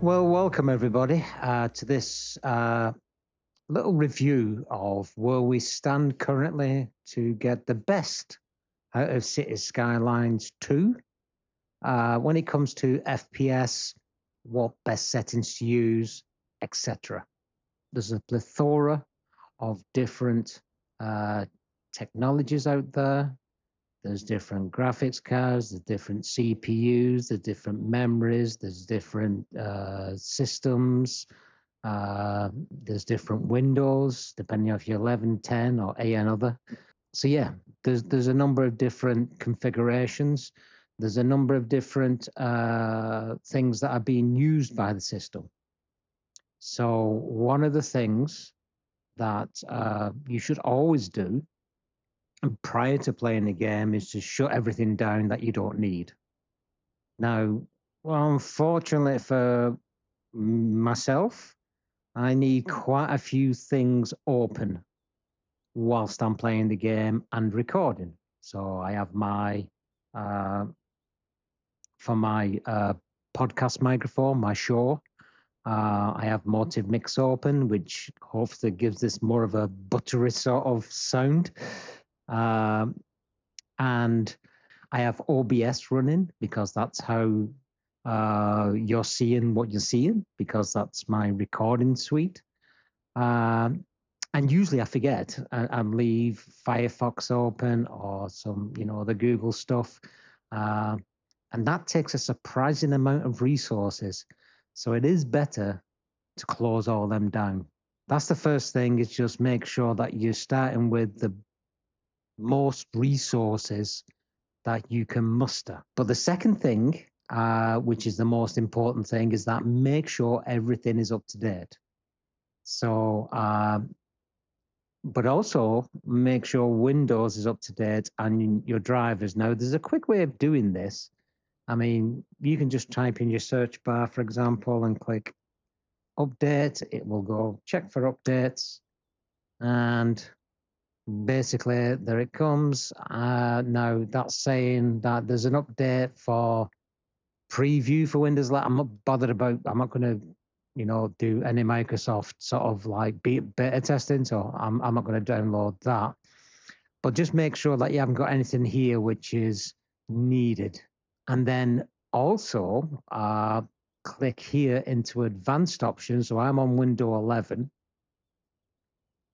Well, welcome everybody to this little review of where we stand currently to get the best out of Cities Skylines 2. When it comes to FPS, what best settings to use, etc. There's a plethora of different technologies out there. There's different graphics cards, there's different CPUs, there's different memories, there's different systems, there's different windows, depending on if you're 11, 10, or a another. So yeah, there's a number of different configurations. There's a number of different things that are being used by the system. So one of the things that you should always do prior to playing the game is to shut everything down that you don't need. Now, well, unfortunately for myself, I need quite a few things open whilst I'm playing the game and recording. So I have my for my podcast microphone, my Shure. I have Motive Mix open, which hopefully gives this more of a buttery sort of sound. And I have OBS running because that's how you're seeing what you're seeing, because that's my recording suite. And usually I forget and leave Firefox open or some, the Google stuff. And that takes a surprising amount of resources. So it is better to close all them down. That's the first thing, is just make sure that you're starting with the most resources that you can muster. But the second thing, which is the most important thing, is that make sure everything is up to date. So, but also make sure Windows is up to date and your drivers. Now, there's a quick way of doing this. I mean, you can just type in your search bar, for example, and click update. It will go check for updates. And basically, there it comes. Now, that's saying that there's an update for preview for Windows. I'm not bothered about, I'm not going to, do any Microsoft sort of like beta testing. So I'm not going to download that. But just make sure that you haven't got anything here which is needed. And then also click here into advanced options. So I'm on Windows 11.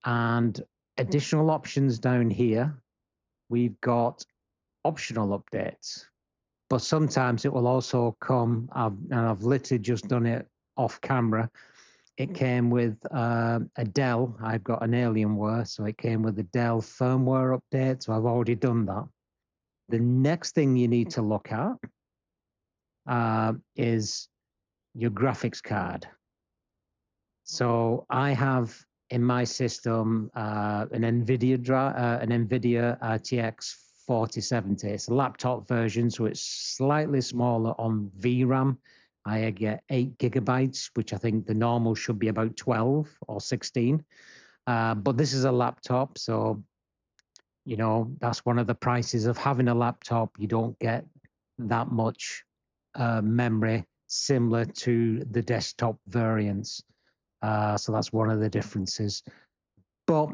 And additional options down here, we've got optional updates. But sometimes it will also come, and I've literally just done it off camera. It came with a Dell. I've got an Alienware, so it came with a Dell firmware update. So I've already done that. The next thing you need to look at is your graphics card. So I have in my system an NVIDIA RTX 4070. It's a laptop version, so it's slightly smaller on VRAM. I get 8 gigabytes, which I think the normal should be about 12 or 16. But this is a laptop, so that's one of the prices of having a laptop. You don't get that much memory similar to the desktop variants. So that's one of the differences. But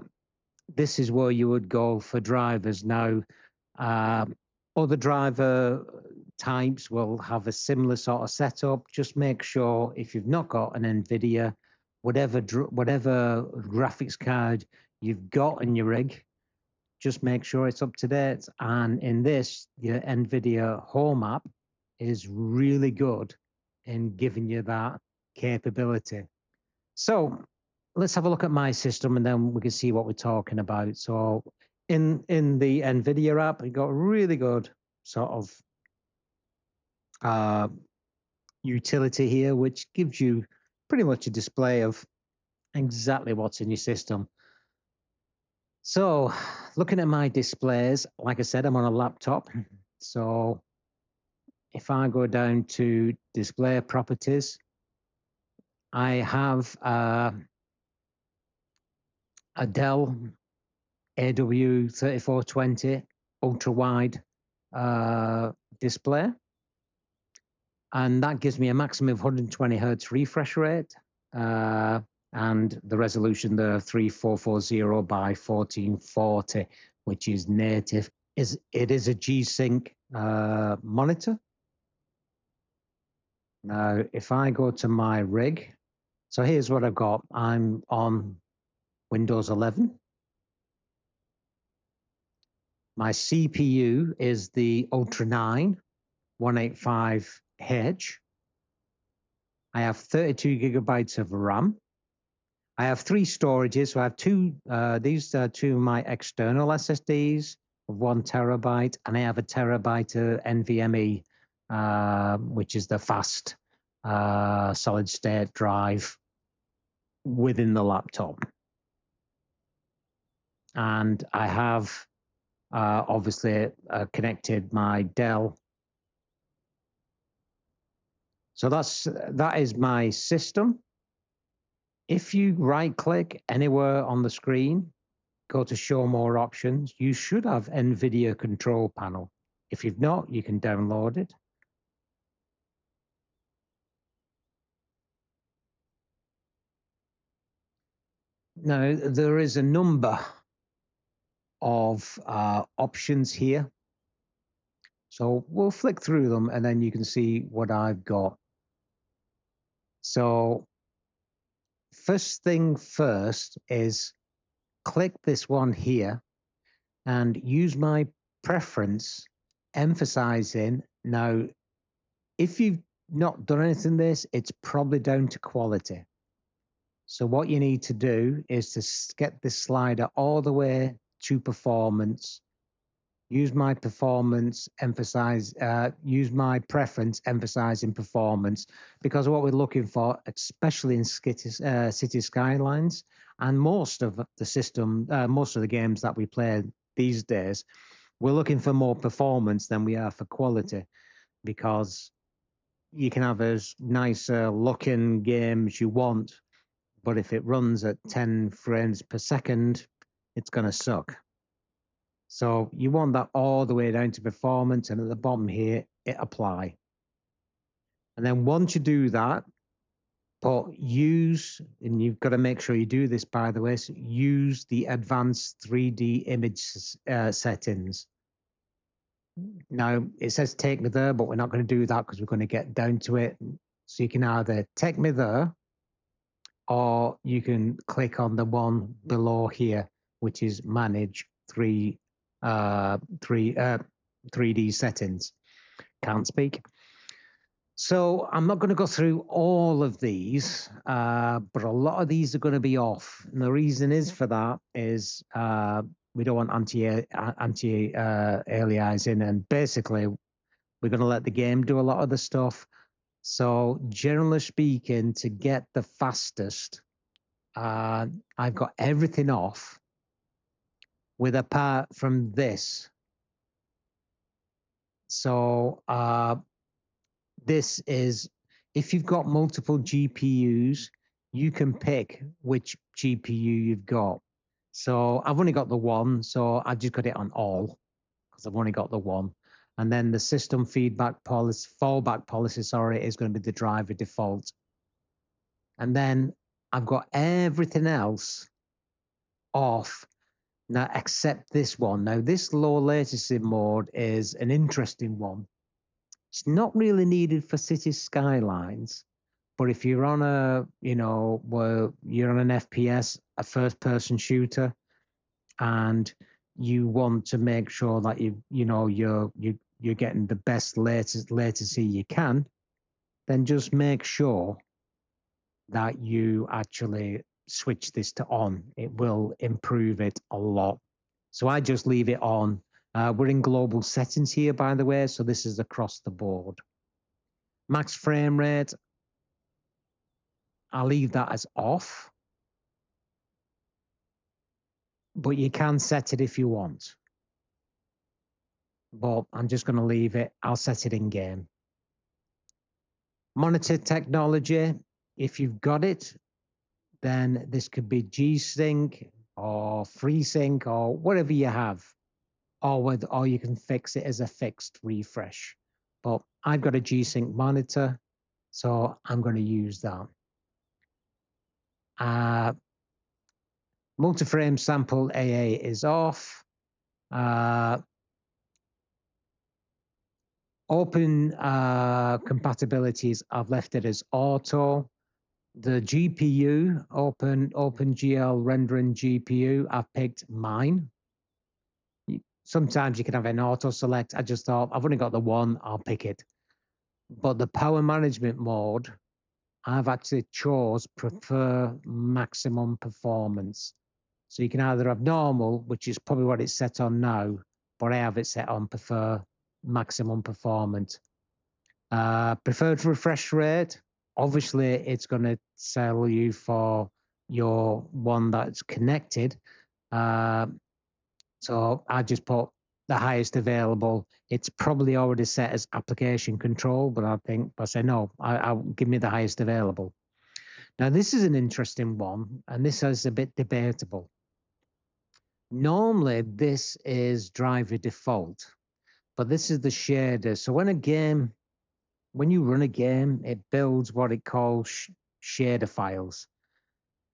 this is where you would go for drivers. Now, other driver types will have a similar sort of setup. Just make sure, if you've not got an NVIDIA, whatever graphics card you've got in your rig, just make sure it's up to date. And in this, your NVIDIA Home app is really good in giving you that capability. So let's have a look at my system and then we can see what we're talking about. So in the NVIDIA app, you got a really good sort of utility here, which gives you pretty much a display of exactly what's in your system. So looking at my displays, like I said, I'm on a laptop. So if I go down to display properties, I have a Dell AW3420 ultra wide display. And that gives me a maximum of 120 hertz refresh rate. And the resolution there of 3440 by 1440, which is native. It is a G-Sync monitor. Now, if I go to my rig, so here's what I've got. I'm on Windows 11. My CPU is the Ultra 9 185H. I have 32 gigabytes of RAM. I have 3 storages. So I have these are 2 of my external SSDs of 1 terabyte, and I have a terabyte of NVMe, which is the fast solid state drive within the laptop. And I have obviously connected my Dell. So that is my system. If you right click anywhere on the screen, go to show more options, you should have NVIDIA Control Panel. If you've not, you can download it. Now, there is a number of options here. So we'll flick through them and then you can see what I've got. So first thing first is click this one here and use my preference, emphasizing. Now, if you've not done anything this, it's probably down to quality. So what you need to do is to get this slider all the way to performance. Use my performance, use my preference, emphasizing performance, because what we're looking for, especially in City Skylines and most of the system, most of the games that we play these days, we're looking for more performance than we are for quality, because you can have as nice looking game as you want, but if it runs at 10 frames per second, it's going to suck. So you want that all the way down to performance, and at the bottom here, hit apply. And then once you do that, use, and you've got to make sure you do this, by the way, so use the advanced 3D image settings. Now, it says take me there, but we're not going to do that because we're going to get down to it. So you can either take me there, or you can click on the one below here, which is manage 3D settings. Can't speak. So I'm not going to go through all of these, but a lot of these are going to be off. And the reason is for that is we don't want anti-aliasing, and basically we're going to let the game do a lot of the stuff. So generally speaking, to get the fastest, I've got everything off, with apart from this. So this is, if you've got multiple GPUs, you can pick which GPU you've got. So I've only got the one, so I just got it on all because I've only got the one. And then the system fallback policy, is going to be the driver default. And then I've got everything else off now except this one. Now, this low latency mode is an interesting one. It's not really needed for City Skylines, but if you're on where you're on an FPS, a first-person shooter, and you want to make sure that you're getting the best latency you can, then just make sure that you actually switch this to on. It will improve it a lot. So I just leave it on. We're in global settings here, by the way, so this is across the board. Max frame rate, I'll leave that as off, but you can set it if you want. But I'm just going to leave it. I'll set it in game. Monitor technology, if you've got it, then this could be G-Sync or FreeSync or whatever you have, or you can fix it as a fixed refresh. But I've got a G-Sync monitor, so I'm going to use that. Multi-frame sample AA is off. Open compatibilities, I've left it as auto. The GPU, OpenGL rendering GPU, I've picked mine. Sometimes you can have an auto select. I just thought, I've only got the one, I'll pick it. But the power management mode, I've actually chose prefer maximum performance. So you can either have normal, which is probably what it's set on now, but I have it set on prefer maximum performance. Preferred refresh rate, obviously it's going to sell you for your one that's connected. So I just put the highest available. It's probably already set as application control, but I say no, I'll give me the highest available. Now this is an interesting one, and this is a bit debatable. Normally this is driver default, but this is the shader. So when you run a game, it builds what it calls shader files.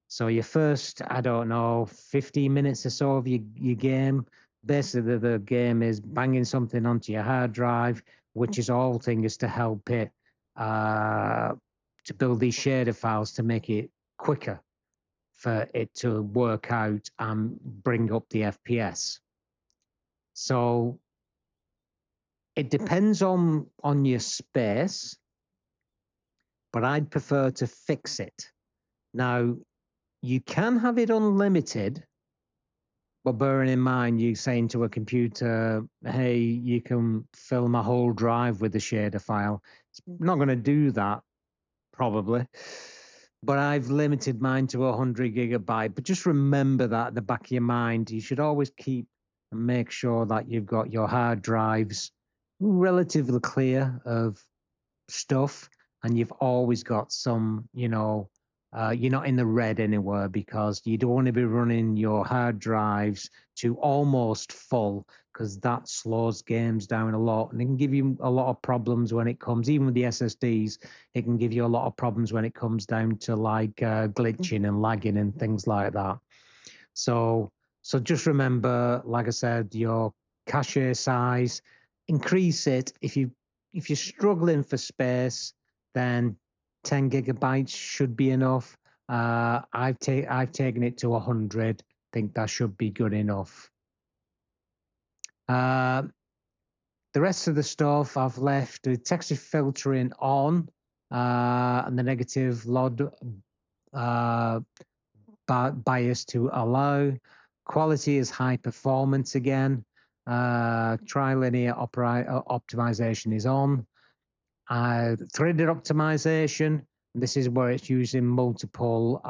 So your first, I don't know, 15 minutes or so of your game, basically the game is banging something onto your hard drive, which is all thing is to help it to build these shader files to make it quicker for it to work out and bring up the FPS. So it depends on your space, but I'd prefer to fix it. Now, you can have it unlimited, but bearing in mind you saying to a computer, hey, you can fill my whole drive with the shader file. It's not going to do that, probably. But I've limited mine to 100 gigabyte. But just remember that at the back of your mind, you should always keep and make sure that you've got your hard drives relatively clear of stuff, and you've always got some, you're not in the red anywhere, because you don't want to be running your hard drives to almost full, because that slows games down a lot, and it can give you a lot of problems when it comes, even with the SSDs, it can give you a lot of problems when it comes down to like glitching and lagging and things like that. So just remember, like I said, your cache size, increase it. If you're struggling for space, then 10 gigabytes should be enough. I've taken it to 100. I think that should be good enough. The rest of the stuff I've left the texture filtering on, and the negative LOD bias to allow. Quality is high performance again. Trilinear optimization is on. Threaded optimization, this is where it's using multiple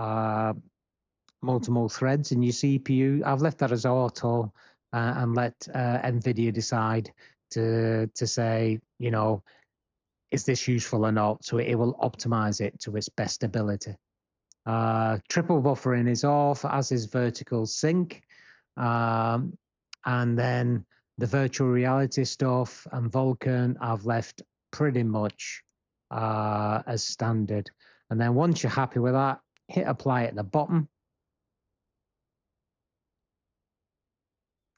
threads in your CPU. I've left that as auto and let NVIDIA decide to say, is this useful or not? So it will optimize it to its best ability. Triple buffering is off, as is vertical sync. And then the virtual reality stuff and Vulkan I've left pretty much as standard. And then once you're happy with that, hit apply at the bottom.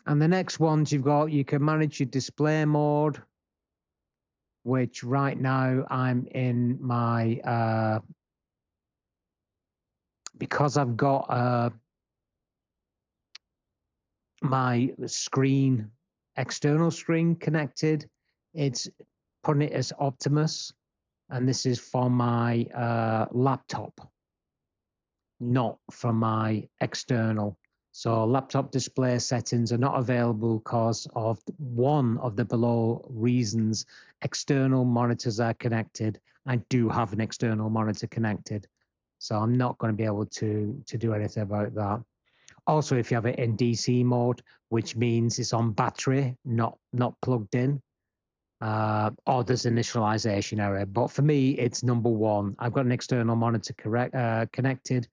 And the next ones you've got, you can manage your display mode, which right now I'm in my, because I've got my screen, external screen connected, it's putting it as Optimus, and this is for my laptop, not for my external. So laptop display settings are not available because of one of the below reasons. External monitors are connected. I do have an external monitor connected, so I'm not going to be able to do anything about that. Also, if you have it in DC mode, which means it's on battery, not plugged in, or there's initialization error. But for me, it's number one. I've got an external monitor connected.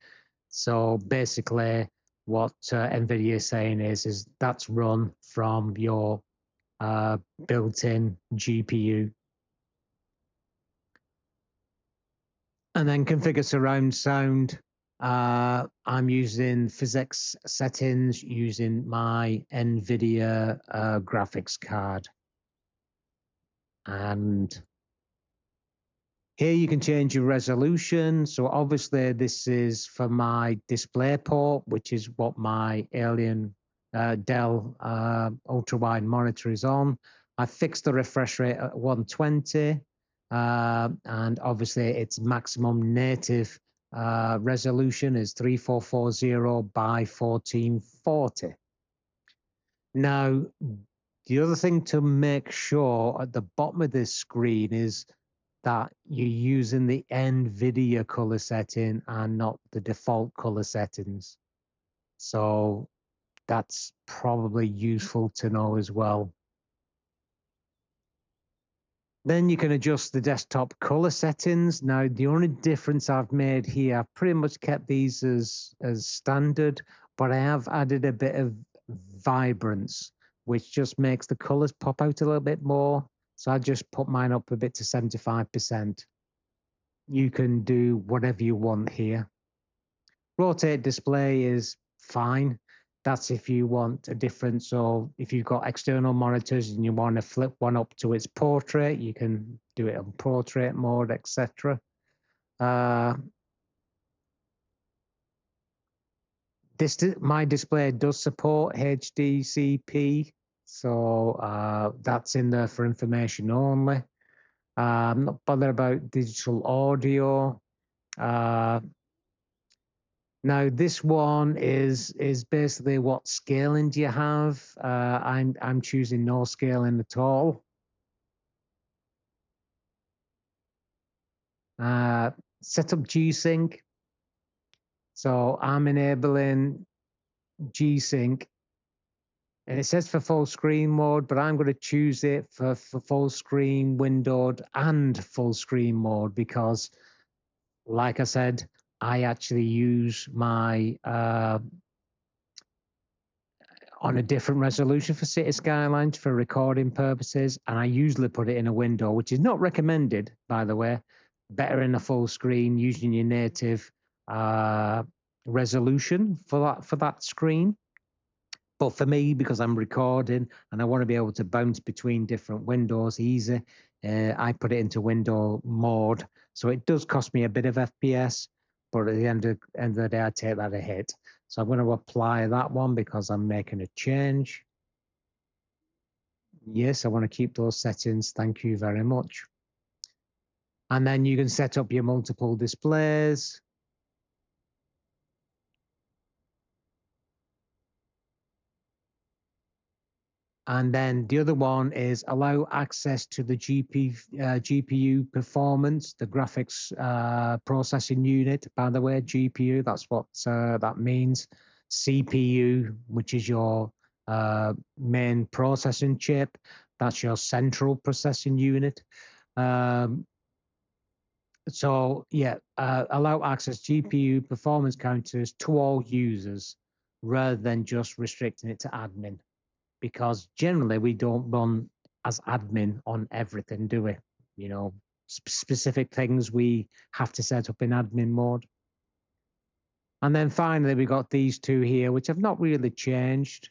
So basically, what NVIDIA is saying is that's run from your built-in GPU. And then configure surround sound. I'm using physics settings using my NVIDIA graphics card. And here you can change your resolution. So obviously this is for my display port, which is what my Alien Dell ultra wide monitor is on. I fixed the refresh rate at 120. And obviously its maximum native resolution is 3440 by 1440. Now, the other thing to make sure at the bottom of this screen is that you're using the NVIDIA color setting and not the default color settings. So that's probably useful to know as well. Then you can adjust the desktop color settings. Now, the only difference I've made here, I've pretty much kept these as standard, but I have added a bit of vibrance, which just makes the colors pop out a little bit more. So I just put mine up a bit to 75%. You can do whatever you want here. Rotate display is fine. That's if you want a difference. So if you've got external monitors and you want to flip one up to its portrait, you can do it on portrait mode, etc. My display does support HDCP, so that's in there for information only. I'm not bothered about digital audio. Now this one is basically what scaling do you have? I'm choosing no scaling at all. Set up G-Sync. So I'm enabling G-Sync, and it says for full screen mode, but I'm going to choose it for full screen windowed and full screen mode because, like I said, I actually use my on a different resolution for City Skylines for recording purposes, and I usually put it in a window, which is not recommended, by the way. Better in a full screen using your native resolution for that screen. But for me, because I'm recording and I want to be able to bounce between different windows easy, I put it into window mode. So it does cost me a bit of FPS, but at the end of the day, I take that a hit. So I'm going to apply that one because I'm making a change. Yes, I want to keep those settings. Thank you very much. And then you can set up your multiple displays. And then the other one is allow access to the GPU performance, the graphics processing unit, by the way, GPU, that's what that means. CPU, which is your main processing chip, that's your central processing unit. So yeah, allow access GPU performance counters to all users rather than just restricting it to admin. Because generally we don't run as admin on everything, do we? You know, specific things we have to set up in admin mode. And then finally, we got these two here, which have not really changed.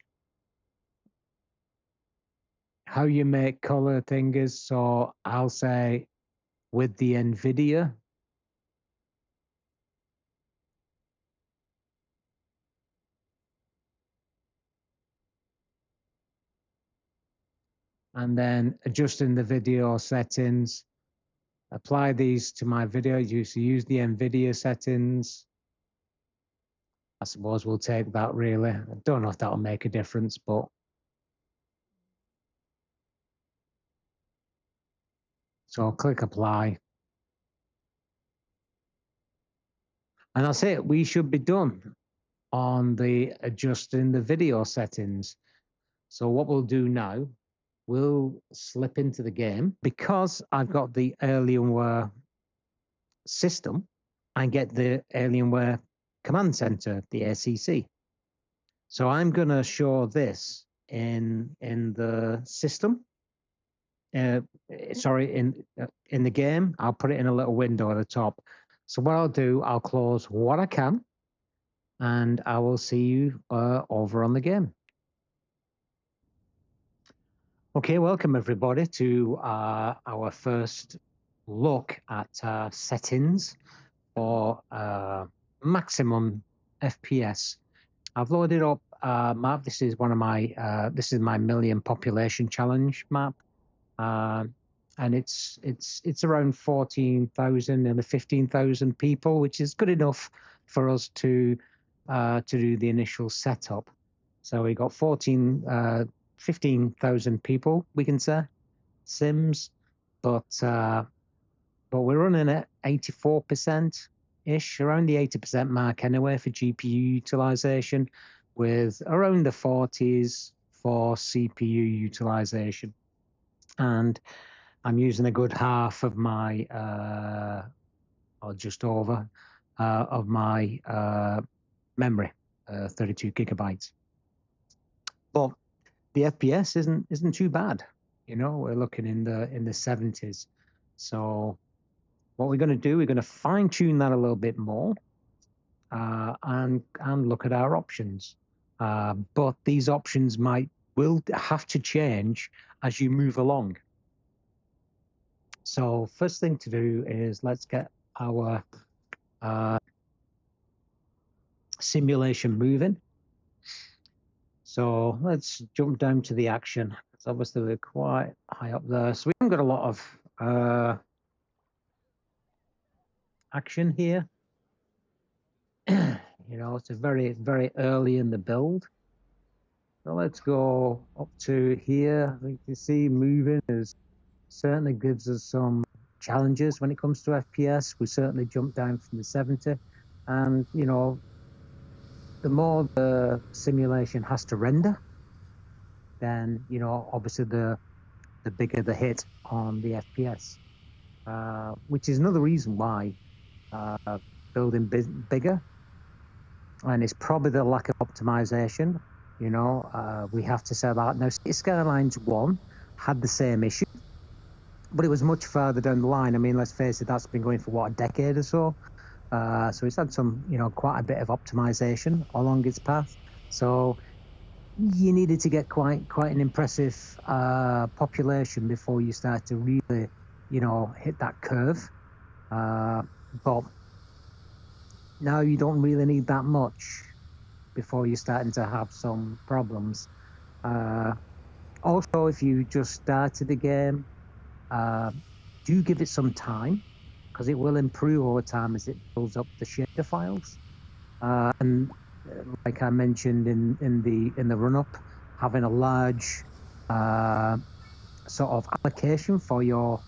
How you make color thing is, so I'll say with the NVIDIA, and then adjusting the video settings, apply these to my video. Use the NVIDIA settings. I suppose we'll take that really. I don't know if that'll make a difference, but so I'll click apply. And that's it. We should be done on the adjusting the video settings. So what we'll do now, we'll slip into the game. Because I've got the Alienware system, I get the Alienware Command Center, the ACC. So I'm going to show this in the system. Sorry, in the game. I'll put it in a little window at the top. So what I'll do, I'll close what I can, and I will see you over on the game. Okay, welcome everybody to our first look at settings for maximum FPS. I've loaded up a map. This is one of my this is my million population challenge map, and it's around 14,000 and 15,000 people, which is good enough for us to do the initial setup. So we got 15,000 people, we can say, Cims, but we're running at 84% ish, around the 80% mark anyway for GPU utilization, with around the 40s for CPU utilization. And I'm using a good half of my, or just over, of my memory, 32 gigabytes. But the FPS isn't too bad. You know, we're looking in the 70s. So what we're going to do, we're going to fine tune that a little bit more, and look at our options. But these options will have to change as you move along. So first thing to do is let's get our simulation moving. So let's jump down to the action. It's obviously we're quite high up there, so we haven't got a lot of action here. You know, it's very early in the build. So let's go up to here. I think you see moving is certainly gives us some challenges when it comes to FPS. We certainly jumped down from the 70, and you know, the more the simulation has to render, then you know, obviously the bigger the hit on the FPS, which is another reason why building bigger, and it's probably the lack of optimization. You know, we have to say that now. Skylines 1 had the same issue, but it was much further down the line. I mean, let's face it, that's been going for what, a decade or so. So it's had some, you know, quite a bit of optimization along its path. So you needed to get quite an impressive population before you start to really, you know, hit that curve. But now you don't really need that much before you're starting to have some problems. Also, if you just started the game, do give it some time, because it will improve over time as it builds up the shader files. And like I mentioned in the run up, having a large sort of allocation for your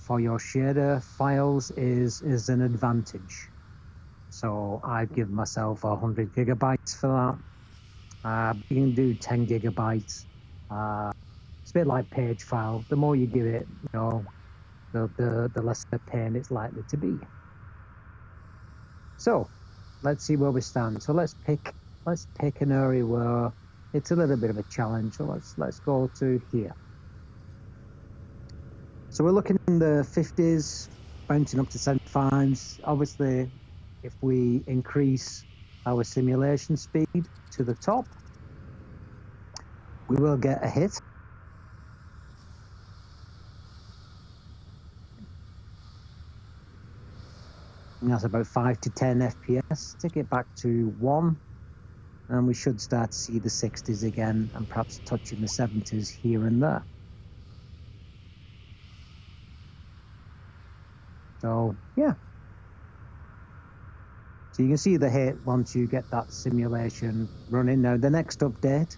shader files is an advantage. So I give myself 100 gigabytes for that. You can do 10 gigabytes. It's a bit like page file. The more you give it, you know, the less the pain it's likely to be. So let's see where we stand. So let's pick an area where it's a little bit of a challenge. So let's go to here. So we're looking in the 50s, bouncing up to 75s. Obviously, if we increase our simulation speed to the top, we will get a hit. And that's about 5 to 10 FPS. Take it back to 1, and we should start to see the 60s again, and perhaps touching the 70s here and there. So yeah. So you can see the hit once you get that simulation running. Now the next update,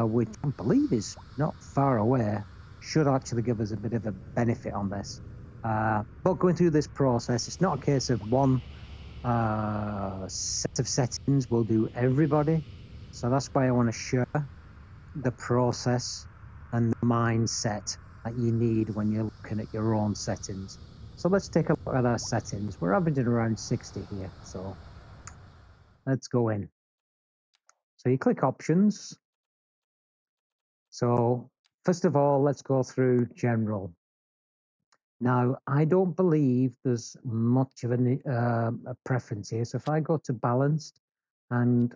which I believe is not far away, should actually give us a bit of a benefit on this. But going through this process, it's not a case of one set of settings will do everybody. So that's why I want to share the process and the mindset that you need when you're looking at your own settings. So let's take a look at our settings. We're averaging around 60 here. So let's go in. So you click options. So first of all, let's go through general. Now, I don't believe there's much of a preference here. So if I go to balanced and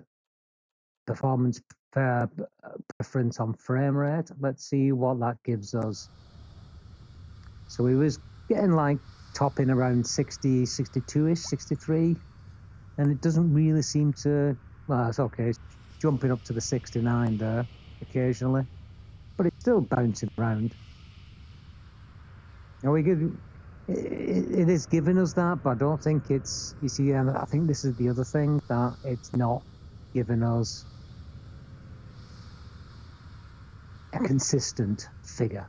performance preference on frame rate, let's see what that gives us. So we was getting like topping around 60, 62-ish, 63, and it doesn't really seem to, well, it's okay. It's jumping up to the 69 there occasionally, but it's still bouncing around. Now it is giving us that, but I don't think it's, you see, and I think this is the other thing, that it's not giving us a consistent figure.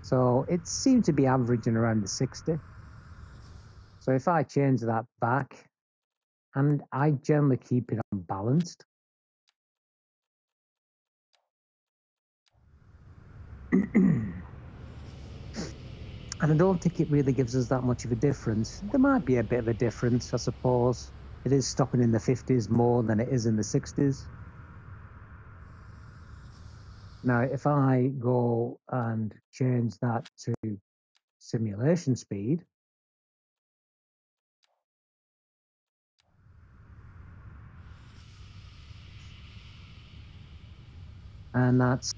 So it seemed to be averaging around the 60. So if I change that back, and I generally keep it on balanced, and I don't think it really gives us that much of a difference. There might be a bit of a difference, I suppose. It is stopping in the 50s more than it is in the 60s. Now, if I go and change that to simulation speed, and that's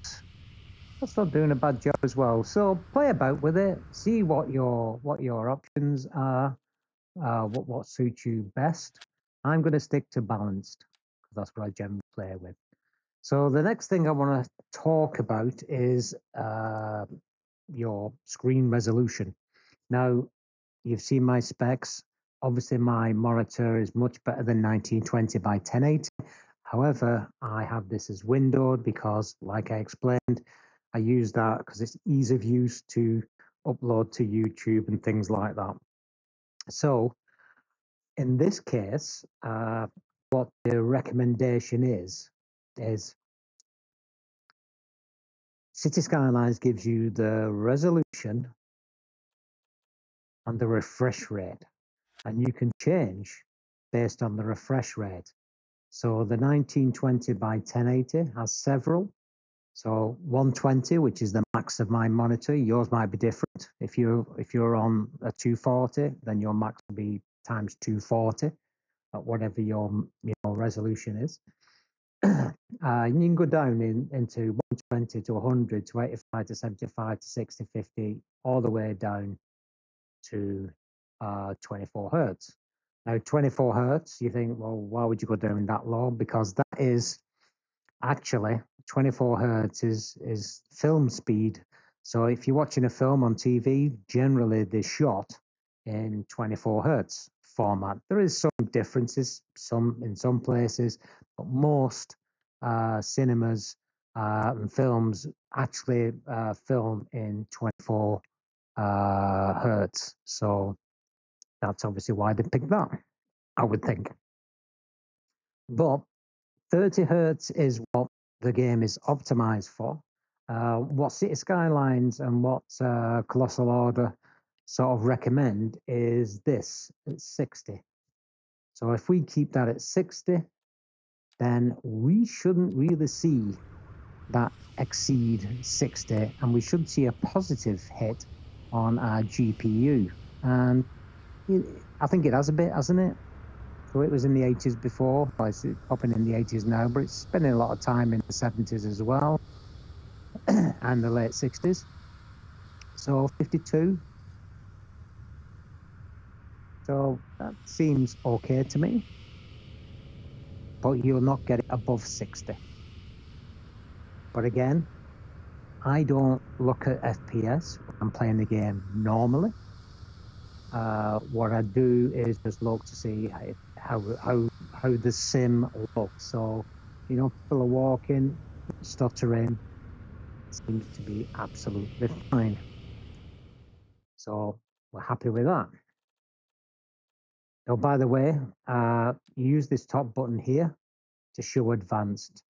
not doing a bad job as well. So play about with it, see what your options are, what suits you best. I'm going to stick to balanced because that's what I generally play with. So the next thing I want to talk about is your screen resolution. Now, you've seen my specs. Obviously, my monitor is much better than 1920 by 1080. However, I have this as windowed because, like I explained, I use that because it's ease of use to upload to YouTube and things like that. So in this case, what the recommendation is City Skylines gives you the resolution and the refresh rate, and you can change based on the refresh rate. So the 1920 by 1080 has several. So 120, which is the max of my monitor, yours might be different. If you're on a 240, then your max will be times 240 at whatever your resolution is. You can go down into 120 to 100 to 85 to 75 to 60, 50, all the way down to 24 hertz. Now, 24 hertz, you think, well, why would you go down that low? Because that is actually 24 hertz is film speed. So if you're watching a film on TV, generally they're shot in 24 hertz format. There is some differences, in some places, but most cinemas and films actually film in 24 hertz. So that's obviously why they picked that, I would think. But 30 hertz is what the game is optimized for. What City Skylines and what Colossal Order sort of recommend is this, it's 60. So if we keep that at 60, then we shouldn't really see that exceed 60, and we should see a positive hit on our GPU. And I think it has a bit, hasn't it? So it was in the 80s before, it's popping in the 80s now, but it's spending a lot of time in the 70s as well, and the late 60s. So 52. So that seems okay to me, but you'll not get it above 60. But again, I don't look at FPS when I'm playing the game normally. What I do is just look to see how the sim looks. So, people are walking, stuttering, seems to be absolutely fine. So we're happy with that. Oh, by the way, use this top button here to show advanced.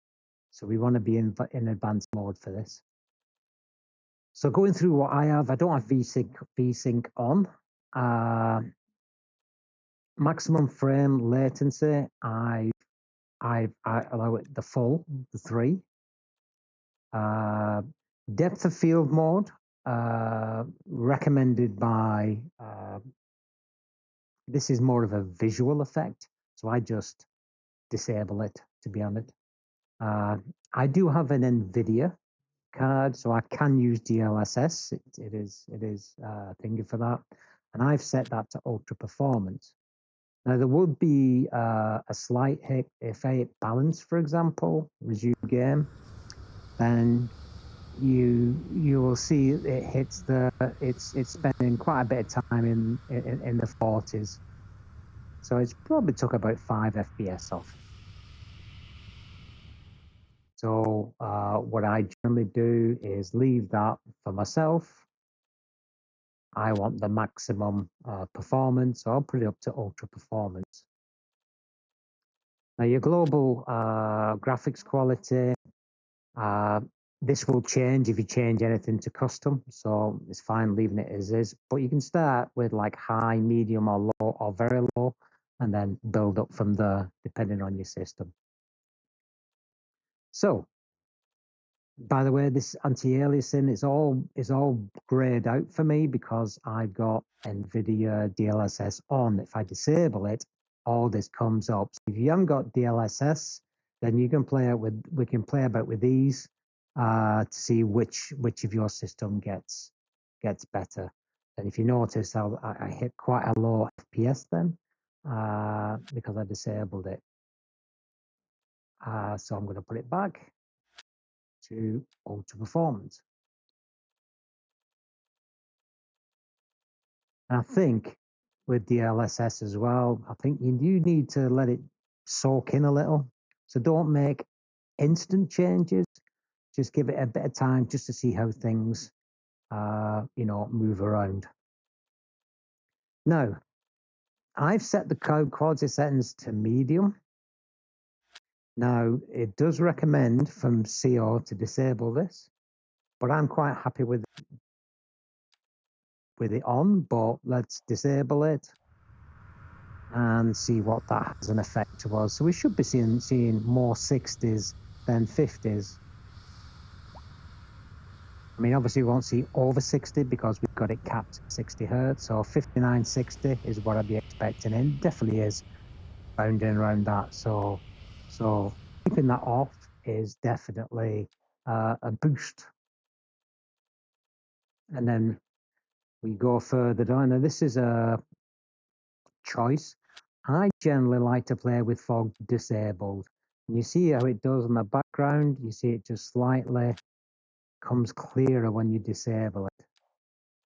So we want to be in advanced mode for this. So going through what I have, I don't have VSync on. Maximum frame latency, I allow it the 3. Depth of field mode, recommended by, this is more of a visual effect, so I just disable it, to be honest. I do have an NVIDIA card, so I can use DLSS. It is thingy for that, and I've set that to ultra performance. Now there would be a slight hit if I hit balance, for example, resume game, then you will see it hits it's spending quite a bit of time in the 40s. So it's probably took about 5 FPS off. So what I generally do is leave that for myself. I want the maximum performance, so I'll put it up to ultra performance. Now your global graphics quality, this will change if you change anything to custom, so it's fine leaving it as is, but you can start with like high, medium, or low, or very low, and then build up from there depending on your system. So by the way, this anti-aliasing is all grayed out for me because I've got NVIDIA DLSS on. If I disable it, all this comes up. So if you haven't got DLSS, then we can play about with these to see which of your system gets better. And if you notice, I hit quite a low FPS then because I disabled it. So I'm going to put it back to ultra performance. And I think with DLSS as well, I think you do need to let it soak in a little. So don't make instant changes. Just give it a bit of time just to see how things, move around. Now, I've set the code quality settings to medium. Now, it does recommend from CO to disable this, but I'm quite happy with it on, but let's disable it and see what that has an effect to us. So we should be seeing more 60s than 50s. I mean, obviously we won't see over 60 because we've got it capped at 60 hertz. So 59, 60 is what I'd be expecting, and it definitely is bounding around that. So keeping that off is definitely a boost. And then we go further down. Now this is a choice. I generally like to play with fog disabled. And you see how it does in the background. You see it just slightly comes clearer when you disable it.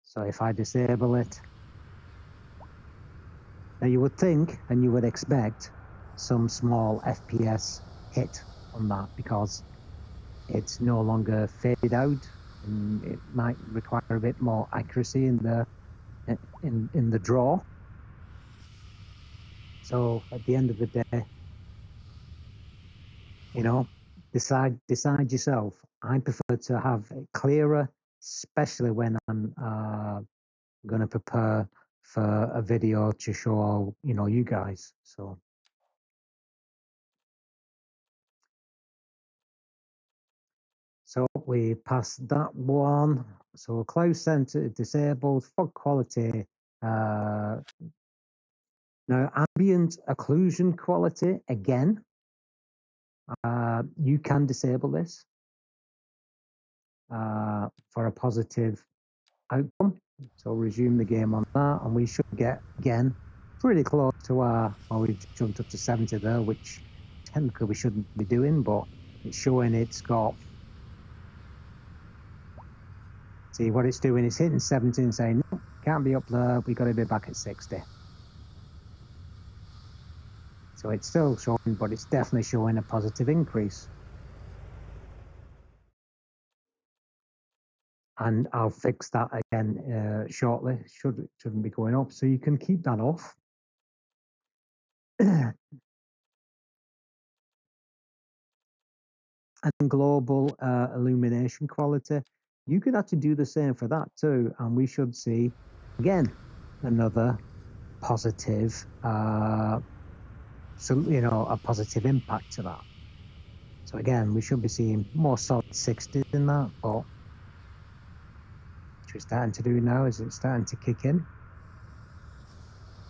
So if I disable it, now you would think and you would expect some small FPS hit on that because it's no longer faded out, and it might require a bit more accuracy in the draw. So at the end of the day, decide yourself. I prefer to have it clearer, especially when I'm going to prepare for a video to show you guys. So we passed that one. So close center disabled, fog quality. Now ambient occlusion quality, again, you can disable this for a positive outcome. So resume the game on that, and we should get, again, pretty close to we jumped up to 70 there, which technically we shouldn't be doing, but it's showing it's got, see what it's doing, it's hitting 70 and saying, no, can't be up there, we got to be back at 60. So it's still showing, but it's definitely showing a positive increase. And I'll fix that again shortly. Shouldn't be going up, so you can keep that off. And global illumination quality, you could actually do the same for that too, and we should see again another positive, a positive impact to that. So again, we should be seeing more solid 60s in that, but which we're starting to do now. Is it starting to kick in?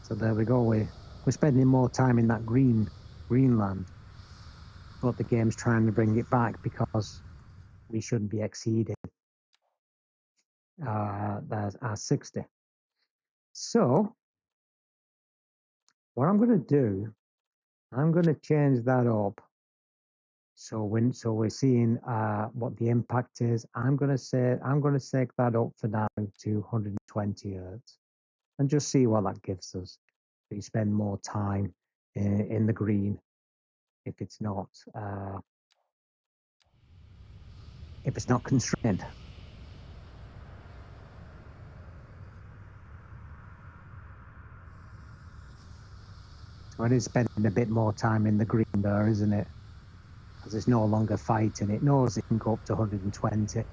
So there we go. We're spending more time in that Greenland, but the game's trying to bring it back because we shouldn't be exceeding our 60. So what I'm going to do, I'm going to change that up. So we're seeing what the impact is. I'm going to take that up for now to 120 hertz and just see what that gives us. We spend more time in the green if it's not constrained. So it is spending a bit more time in the green there, isn't it? Because it's no longer fighting. It knows it can go up to 120.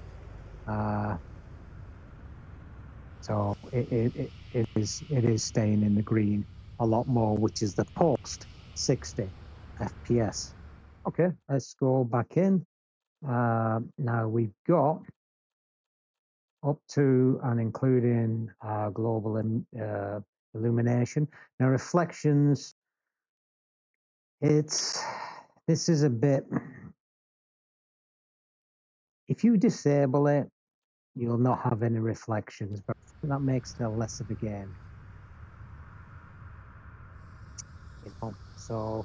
So it is staying in the green a lot more, which is the post 60 FPS. Okay, let's go back in. Now we've got up to and including global illumination. Now reflections, this is a bit, if you disable it, you'll not have any reflections, but that makes it less of a game. So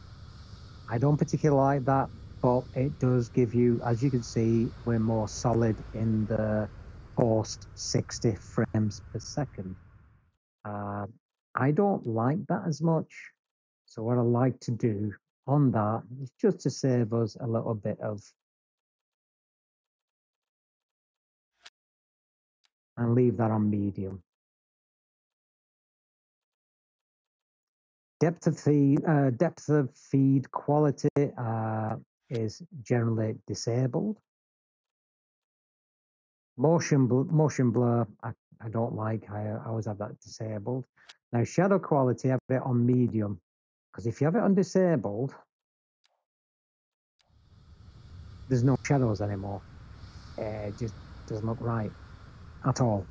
I don't particularly like that, but it does give you, as you can see, we're more solid in the post 60 frames per second. I don't like that as much. So what I like to do on that is just to save us a little bit of, and leave that on medium. Depth of feed quality is generally disabled. Motion blur, I don't like. I always have that disabled. Now shadow quality, I have it on medium, because if you have it on disabled, there's no shadows anymore. It just doesn't look right at all.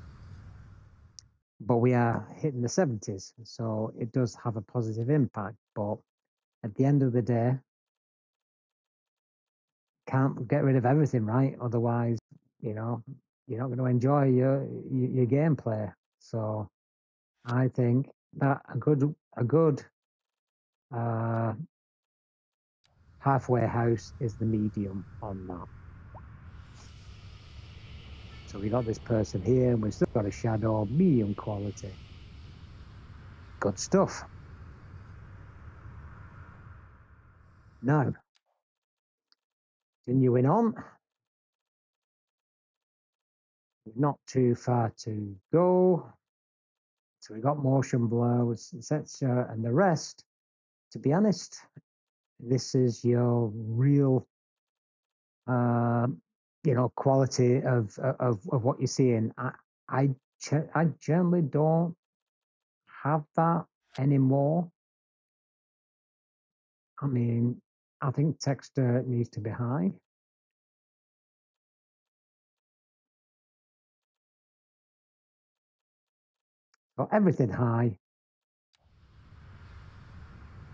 But we are hitting the 70s, so it does have a positive impact. But at the end of the day, can't get rid of everything, right? Otherwise, you're not going to enjoy your gameplay. So I think that a good halfway house is the medium on that. So we got this person here, and we've still got a shadow, medium quality. Good stuff. Now, continuing on, not too far to go. So we got motion blur, etc., and the rest. To be honest, this is your real, quality of what you're seeing. I generally don't have that anymore. I mean, I think texture needs to be high. So everything high.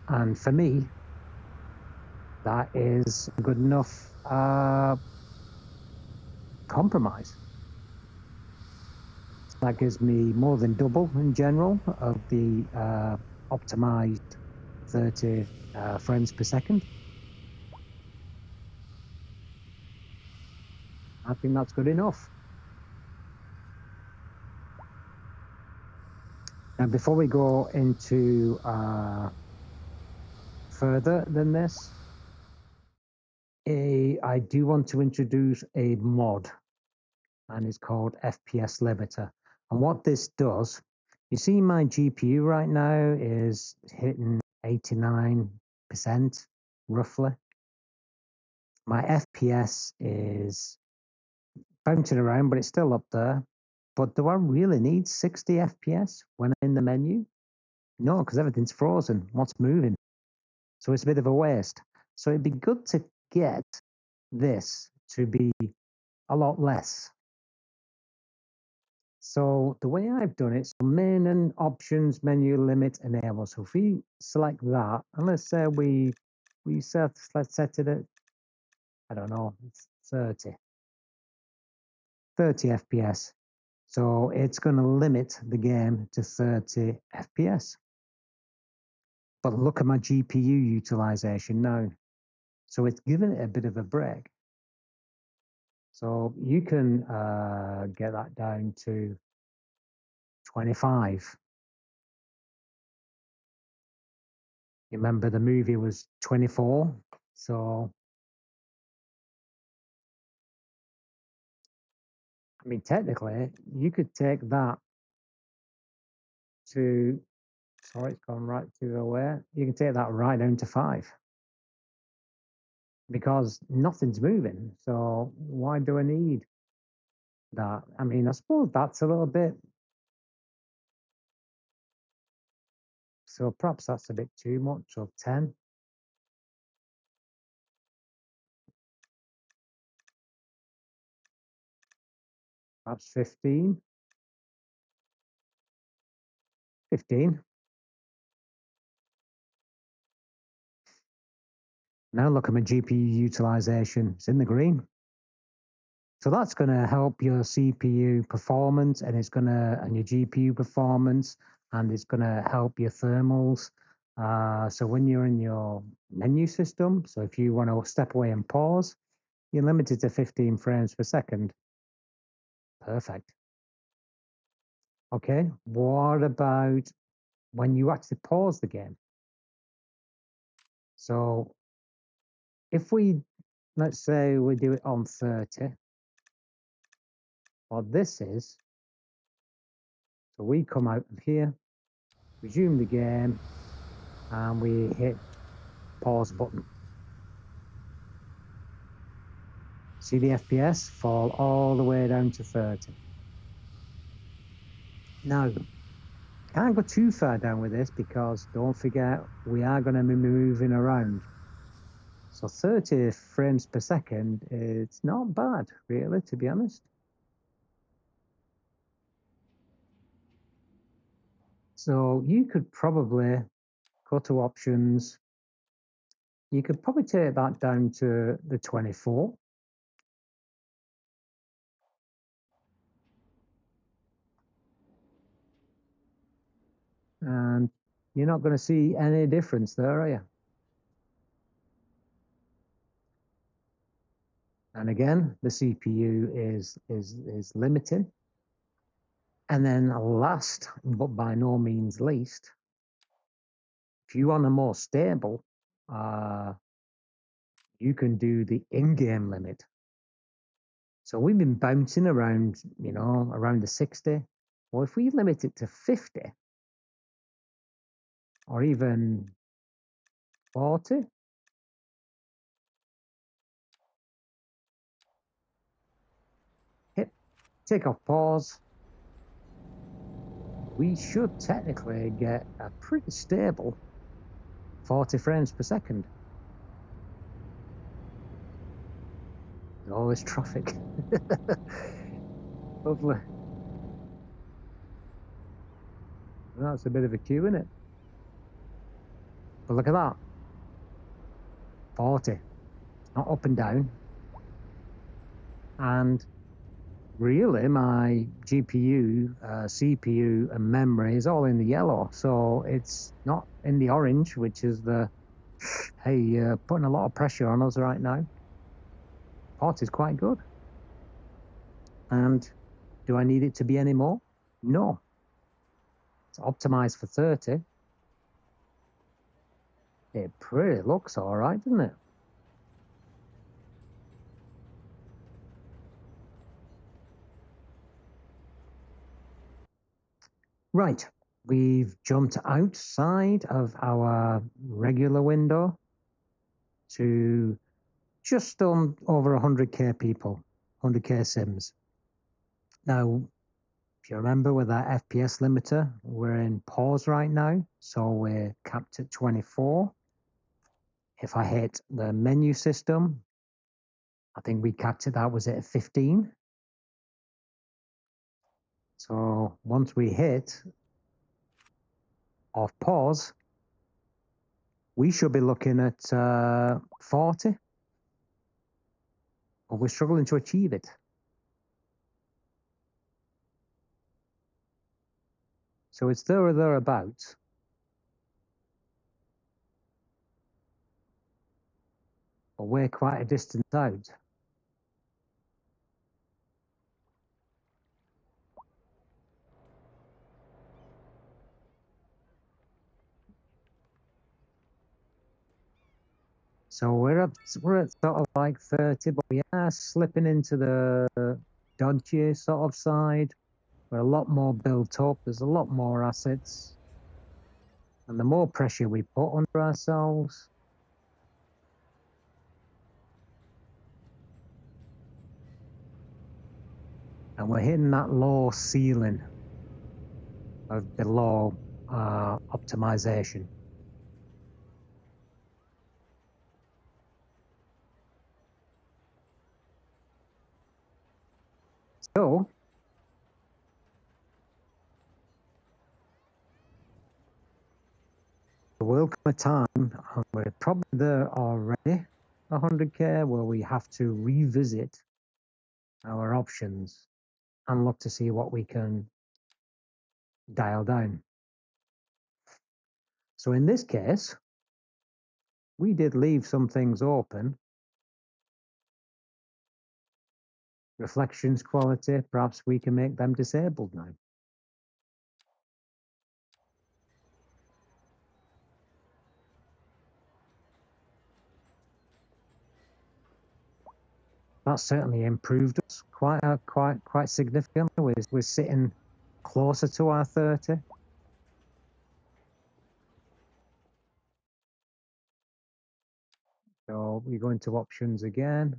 And for me, that is good enough compromise. So that gives me more than double in general of the optimized 30 frames per second. I think that's good enough. Now, before we go into further than this, I do want to introduce a mod, and it's called FPS Limiter. And what this does, you see my GPU right now is hitting 89% roughly. My FPS is bouncing around, but it's still up there. But do I really need 60 FPS when I'm in the menu? No, because everything's frozen. What's moving? So it's a bit of a waste. So it'd be good to get this to be a lot less. So the way I've done it, so main and options menu limit enable. So if we select that, and let's say let's set it at, I don't know, it's 30 FPS. So it's going to limit the game to 30 FPS. But look at my GPU utilization now. So it's given it a bit of a break. So you can get that down to 25. You remember the movie was 24. So, I mean, technically, you could take that to, sorry, it's gone right to the where. You can take that right down to 5 because nothing's moving. So why do I need that? I mean, I suppose that's a little bit, so perhaps that's a bit too much, or 10. Perhaps 15. 15. Now look at my GPU utilization. It's in the green. So that's going to help your CPU performance, and your GPU performance, and it's going to help your thermals. So when you're in your menu system, so if you want to step away and pause, you're limited to 15 frames per second. Perfect. Okay, what about when you actually pause the game? So if let's say we do it on 30, what this is, so we come out of here, resume the game, and we hit pause button. See the FPS fall all the way down to 30. Now, can't go too far down with this because don't forget, we are going to be moving around. So 30 frames per second, it's not bad, really, to be honest. So you could probably go to options. You could probably take that down to the 24. And you're not going to see any difference there, are you? And again, the CPU is limiting. And then last, but by no means least, if you want a more stable, you can do the in-game limit. So we've been bouncing around, around the 60. Well, if we limit it to 50 or even 40, take off pause, we should technically get a pretty stable 40 frames per second. There's all this traffic. Lovely. That's a bit of a queue, isn't it? But look at that. 40. Not up and down. And really, my GPU, CPU, and memory is all in the yellow. So it's not in the orange, which is putting a lot of pressure on us right now. 40 is quite good. And do I need it to be any more? No. It's optimized for 30. It pretty looks all right, doesn't it? Right, we've jumped outside of our regular window to just over 100K people, 100K Cims. Now, if you remember with our FPS limiter, we're in pause right now, so we're capped at 24. If I hit the menu system, I think we capped it, that was at 15. So once we hit off pause, we should be looking at 40, but we're struggling to achieve it. So it's there or thereabouts. But we're quite a distance out. So we're at sort of like 30, but we are slipping into the dodgy sort of side. We're a lot more built up. There's a lot more assets. And the more pressure we put under ourselves, and we're hitting that low ceiling of below optimization. So there will come a time, and we're probably there already, 100K, where we have to revisit our options and look to see what we can dial down. So in this case, we did leave some things open. Reflections quality, perhaps we can make them disabled now. That's certainly improved us quite significantly. We're sitting closer to our 30. So we go into options again.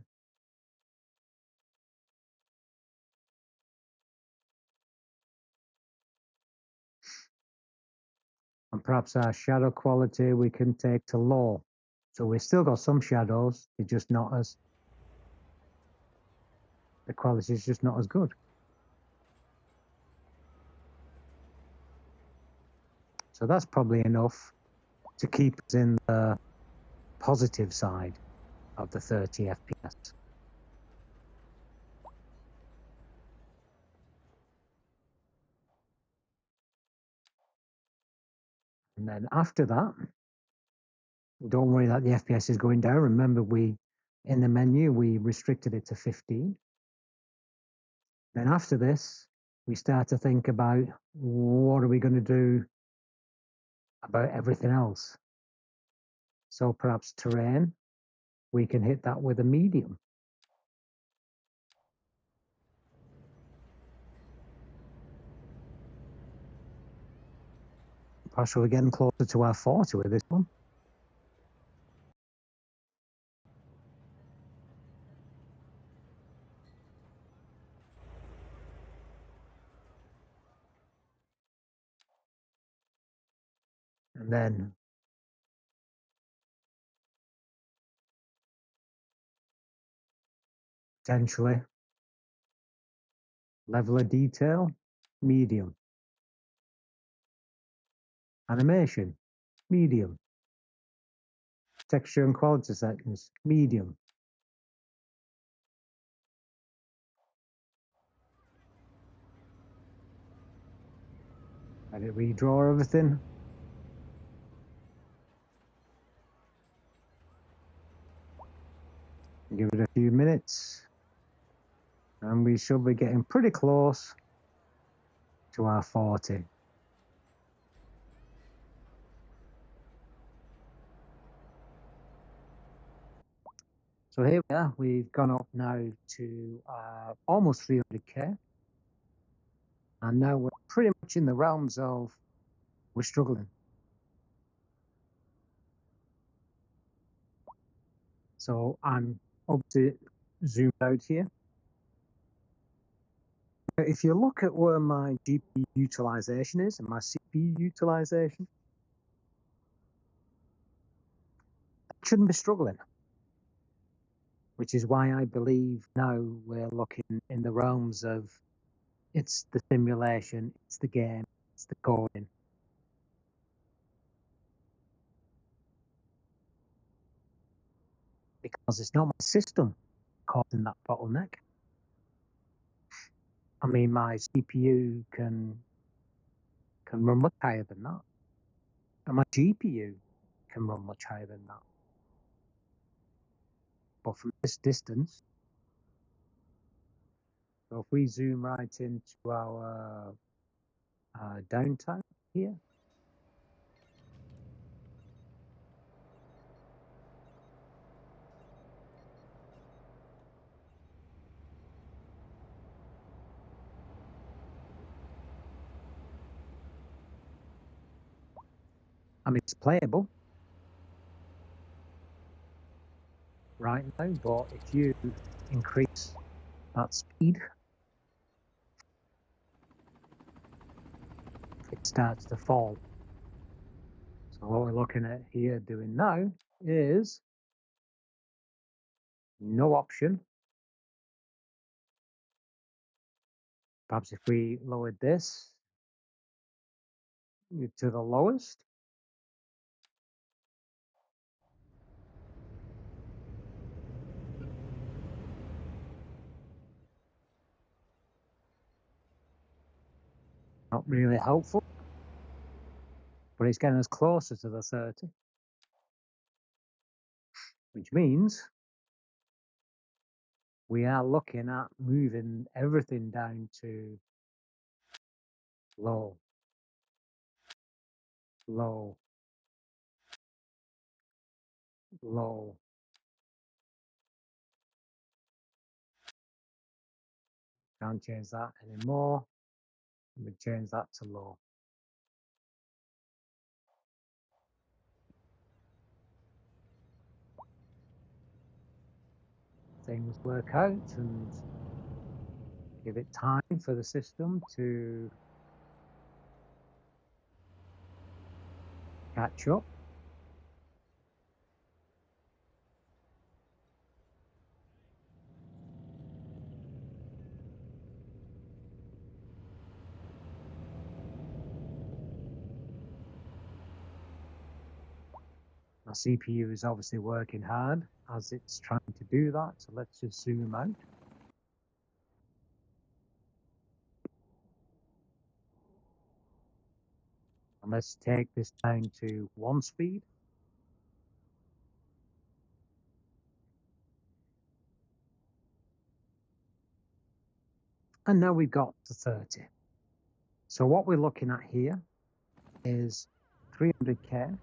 And perhaps our shadow quality we can take to low. So we've still got some shadows, they're just not as, the quality is just not as good. So that's probably enough to keep us in the positive side of the 30 FPS. And then after that, don't worry that the FPS is going down. Remember, in the menu, we restricted it to 15. Then after this, we start to think about what are we going to do about everything else. So perhaps terrain, we can hit that with a medium. Perhaps we're getting closer to our 40 with this one. And then potentially level of detail, medium. Animation, medium. Texture and quality settings, medium. Let it redraw everything. Give it a few minutes. And we should be getting pretty close to our 40. So here we are, we've gone up now to almost 300K. And now we're pretty much in the realms of we're struggling. So I'm obviously zoomed out here. If you look at where my GPU utilization is and my CPU utilization, I shouldn't be struggling, which is why I believe now we're looking in the realms of It's the simulation, it's the game, it's the coding. Because it's not my system causing that bottleneck. I mean, my CPU can run much higher than that. And my GPU can run much higher than that. But from this distance, so if we zoom right into our downtime here, I mean, it's playable right now, but if you increase that speed, it starts to fall. So what we're looking at here doing now is no option. Perhaps if we lowered this to the lowest, not really helpful, but it's getting us closer to the 30, which means we are looking at moving everything down to low, low, low. Can't change that anymore. We change that to low. Things work out and give it time for the system to catch up. My CPU is obviously working hard as it's trying to do that. So let's just zoom out. And let's take this down to 1 speed. And now we've got to 30. So what we're looking at here is 300K.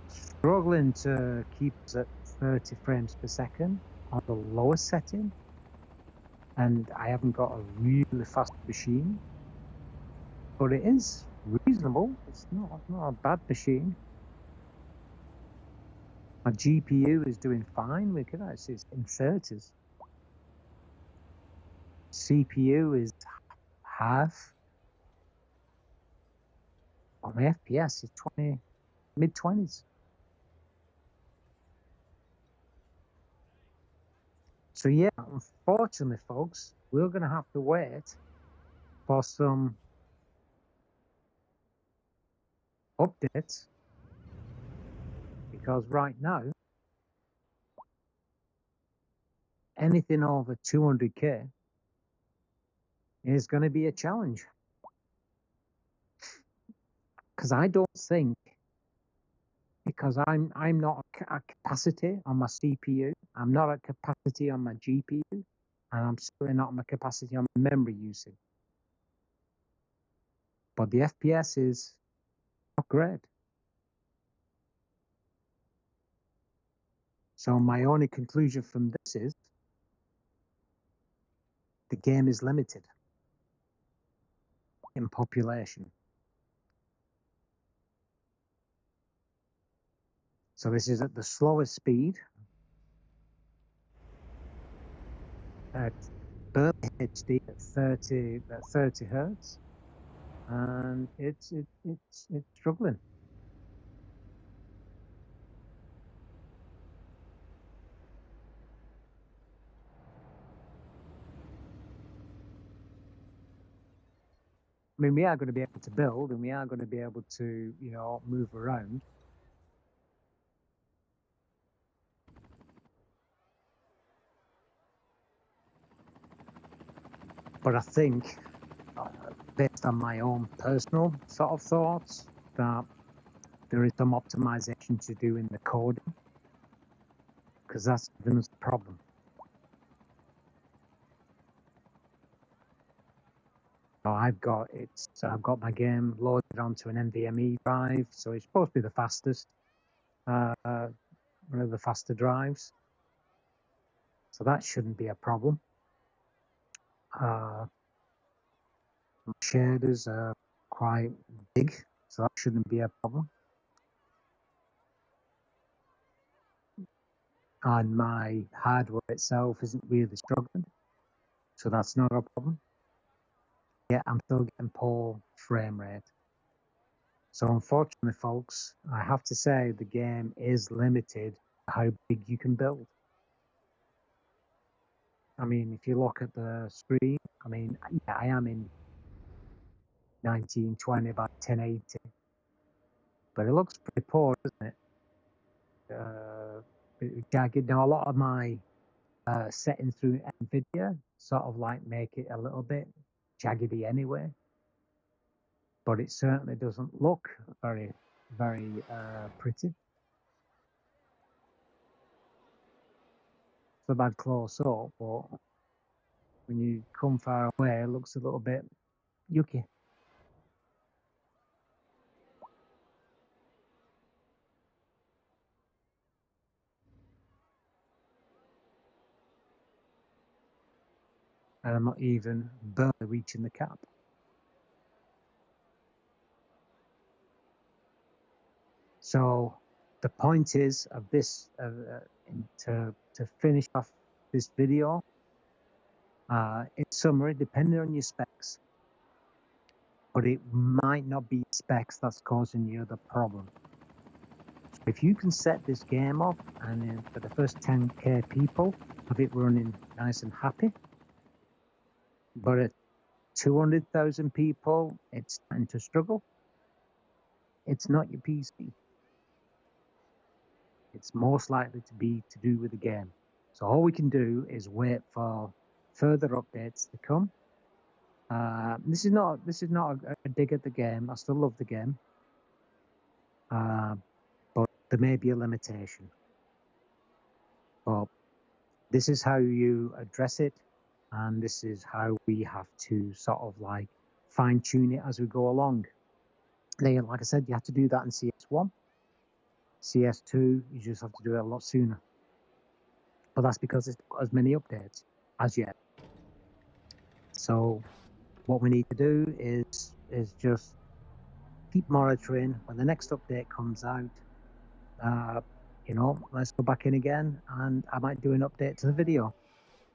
Struggling to keep us at 30 frames per second on the lowest setting. And I haven't got a really fast machine, but it is reasonable. It's not a bad machine. My GPU is doing fine. We can actually see it's in 30s. CPU is half. Oh, my FPS is mid 20s. So yeah, unfortunately, folks, we're going to have to wait for some updates, because right now, anything over 200K is going to be a challenge. Because I don't think, because I'm not at capacity on my CPU, I'm not at capacity on my GPU, and I'm certainly not at my capacity on my memory usage. But the FPS is not great. So my only conclusion from this is the game is limited in population. So this is at the slowest speed at barely HD at 30 hertz, and it's struggling. I mean, we are going to be able to build, and we are going to be able to, you know, move around. But I think, based on my own personal sort of thoughts, that there is some optimization to do in the coding, because that's giving us a problem. So I've got my game loaded onto an NVMe drive, so it's supposed to be the fastest, one of the faster drives. So that shouldn't be a problem. Shaders are quite big, so that shouldn't be a problem. And my hardware itself isn't really struggling, so that's not a problem. Yeah, I'm still getting poor frame rate. So unfortunately, folks, I have to say the game is limited to how big you can build. I mean, if you look at the screen, I mean, yeah, I am in 1920 by 1080, but it looks pretty poor, doesn't it? Jagged. Now, a lot of my settings through NVIDIA sort of like make it a little bit jaggedy anyway, but it certainly doesn't look very, very pretty. It's a bad close up, but when you come far away, it looks a little bit yucky. And I'm not even barely reaching the cap. So the point is of this, to finish off this video, in summary, depending on your specs, but it might not be specs that's causing you the problem. So if you can set this game up and for the first 10K people, have it running nice and happy, but at 200,000 people, it's starting to struggle. It's not your PC. It's most likely to be to do with the game. So all we can do is wait for further updates to come. This is not a dig at the game. I still love the game, but there may be a limitation. But this is how you address it, and this is how we have to sort of like fine tune it as we go along. Then, like I said, you have to do that in CS1. CS2, you just have to do it a lot sooner. But that's because it's got as many updates as yet. So what we need to do is just keep monitoring. When the next update comes out, you know, let's go back in again, and I might do an update to the video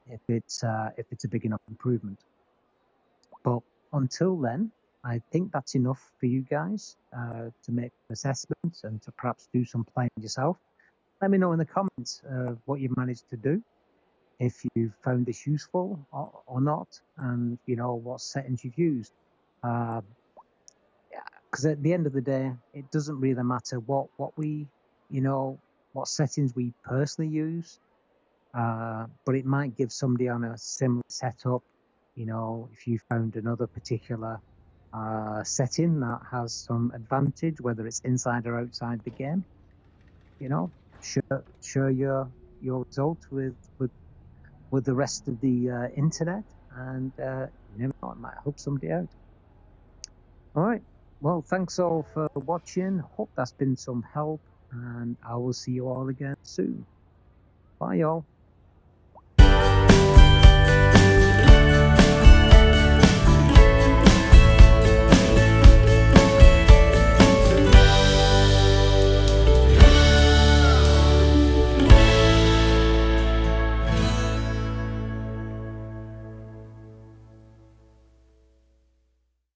if it's a big enough improvement. But until then, I think that's enough for you guys to make assessments and to perhaps do some playing yourself. Let me know in the comments what you've managed to do, if you found this useful or not, and you know what settings you've used. Because at the end of the day, it doesn't really matter what we, you know, what settings we personally use, but it might give somebody on a similar setup, you know, if you found another particular setting that has some advantage, whether it's inside or outside the game, you know, share your result with the rest of the internet, and you never know, it might help somebody out. All right. Well, thanks all for watching. Hope that's been some help, and I will see you all again soon. Bye, y'all.